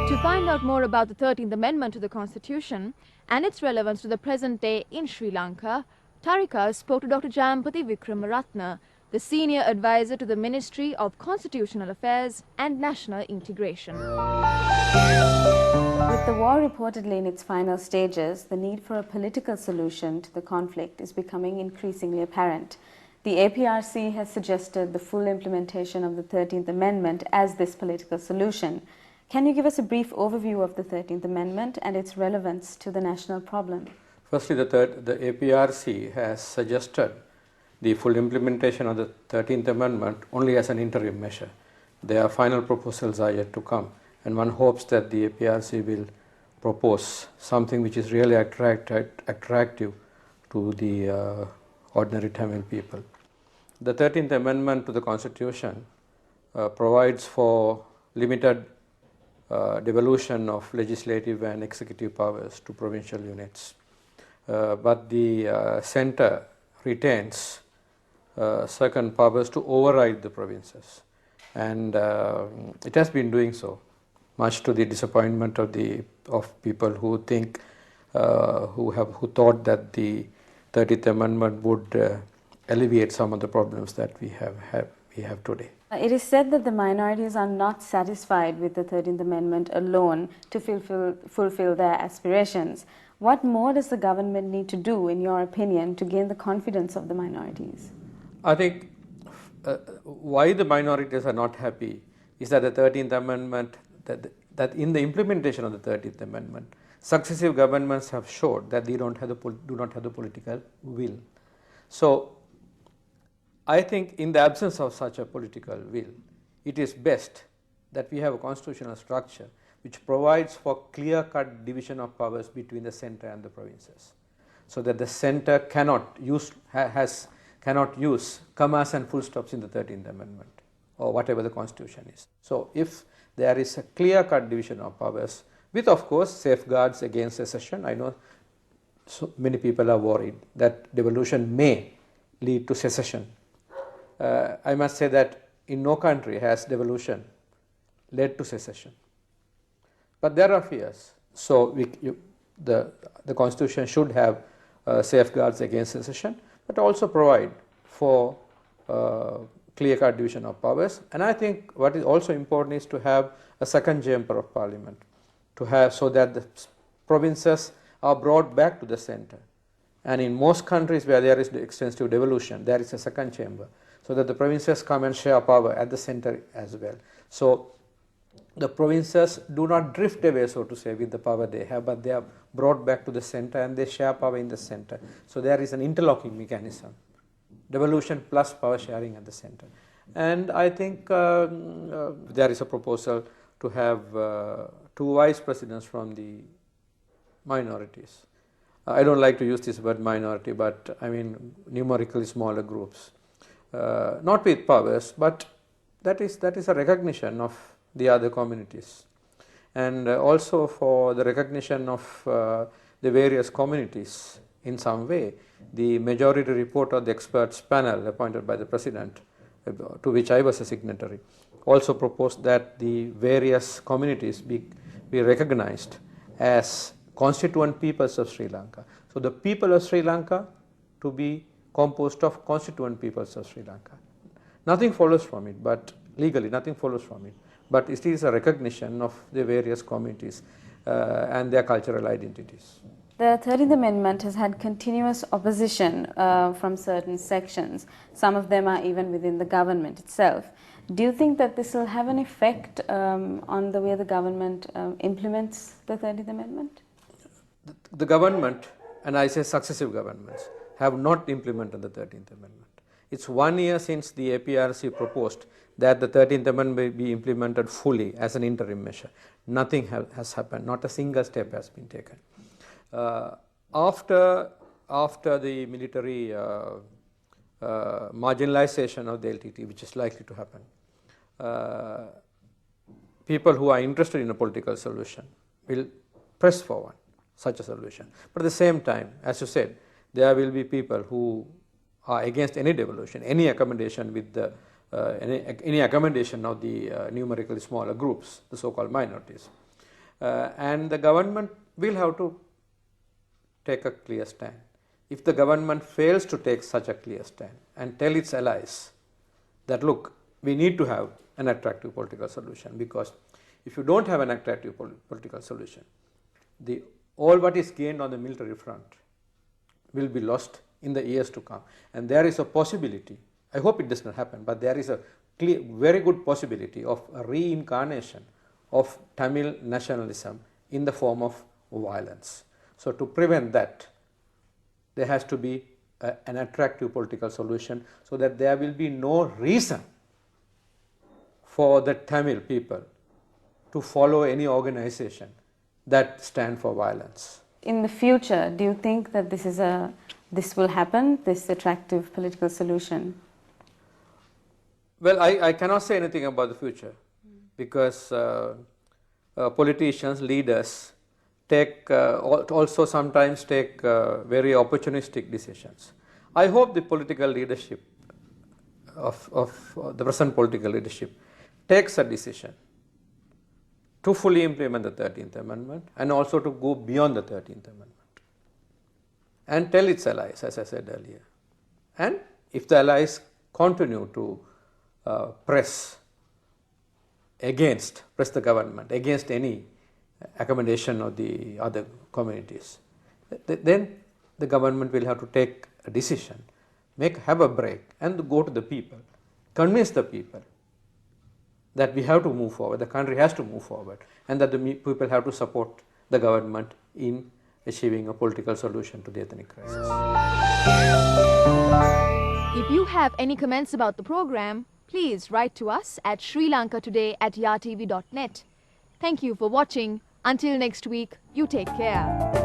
To find out more about the 13th Amendment to the Constitution and its relevance to the present day in Sri Lanka, Tarika spoke to Dr. Jayampathy Wickramaratne, the Senior Advisor to the Ministry of Constitutional Affairs and National Integration. With the war reportedly in its final stages, the need for a political solution to the conflict is becoming increasingly apparent. The APRC has suggested the full implementation of the 13th Amendment as this political solution. Can you give us a brief overview of the 13th Amendment and its relevance to the national problem? Firstly, the APRC has suggested the full implementation of the 13th Amendment only as an interim measure. Their final proposals are yet to come, and one hopes that the APRC will propose something which is really attractive to the ordinary Tamil people. The 13th Amendment to the Constitution provides for limited devolution of legislative and executive powers to provincial units. But the centre retains certain powers to override the provinces, and it has been doing so, much to the disappointment of people who think who thought that the 13th Amendment would alleviate some of the problems that we have today. It is said that the minorities are not satisfied with the 13th Amendment alone to fulfill their aspirations. What more does the government need to do, in your opinion, to gain the confidence of the minorities? I think why the minorities are not happy is that the 13th Amendment, that in the implementation of the 13th Amendment, successive governments have showed that they do not have the political will. So I think in the absence of such a political will, it is best that we have a constitutional structure which provides for clear-cut division of powers between the centre and the provinces, so that the centre cannot use commas and full stops in the 13th Amendment or whatever the Constitution is. So if there is a clear-cut division of powers with, of course, safeguards against secession, I know so many people are worried that devolution may lead to secession. I must say that in no country has devolution led to secession, but there are fears. So the Constitution should have safeguards against secession, but also provide for clear-cut division of powers. And I think what is also important is to have a second chamber of parliament, so that the provinces are brought back to the centre. And in most countries where there is extensive devolution, there is a second chamber, so that the provinces come and share power at the centre as well. So the provinces do not drift away, so to say, with the power they have, but they are brought back to the centre and they share power in the centre. So there is an interlocking mechanism, devolution plus power sharing at the centre. And I think there is a proposal to have 2 vice presidents from the minorities. I don't like to use this word minority, but I mean numerically smaller groups, not with powers, but that is a recognition of the other communities, and also for the recognition of the various communities in some way. The majority report of the experts panel appointed by the President, to which I was a signatory, also proposed that the various communities be recognized as constituent peoples of Sri Lanka. So the people of Sri Lanka to be composed of constituent peoples of Sri Lanka. Nothing follows from it, but legally nothing follows from it. But it is a recognition of the various communities and their cultural identities. The 13th Amendment has had continuous opposition from certain sections. Some of them are even within the government itself. Do you think that this will have an effect on the way the government implements the 13th Amendment? The government, and I say successive governments, have not implemented the 13th Amendment. It's 1 year since the APRC proposed that the 13th Amendment may be implemented fully as an interim measure. Nothing has happened, not a single step has been taken. After the military marginalization of the LTT, which is likely to happen, people who are interested in a political solution will press forward such a solution. But at the same time, as you said, there will be people who are against any devolution, any accommodation with the any accommodation of the numerically smaller groups, the so-called minorities. and the government will have to take a clear stand. If the government fails to take such a clear stand and tell its allies that, look, we need to have an attractive political solution, because if you don't have an attractive political solution, all what is gained on the military front will be lost in the years to come. And there is a possibility, I hope it does not happen, but there is a very good possibility of a reincarnation of Tamil nationalism in the form of violence. So to prevent that, there has to be an attractive political solution, so that there will be no reason for the Tamil people to follow any organization that stand for violence. In the future, do you think that this will happen, this attractive political solution? Well, I cannot say anything about the future, because politicians, leaders also sometimes take very opportunistic decisions. I hope the political leadership of the present political leadership takes a decision to fully implement the 13th Amendment and also to go beyond the 13th Amendment and tell its allies, as I said earlier. And if the allies continue to press the government against any accommodation of the other communities, then the government will have to take a decision, have a break, and go to the people, convince the people that we have to move forward, the country has to move forward, and that the people have to support the government in achieving a political solution to the ethnic crisis. If you have any comments about the program, please write to us at SriLankaToday@YaTV.net. Thank you for watching. Until next week, you take care.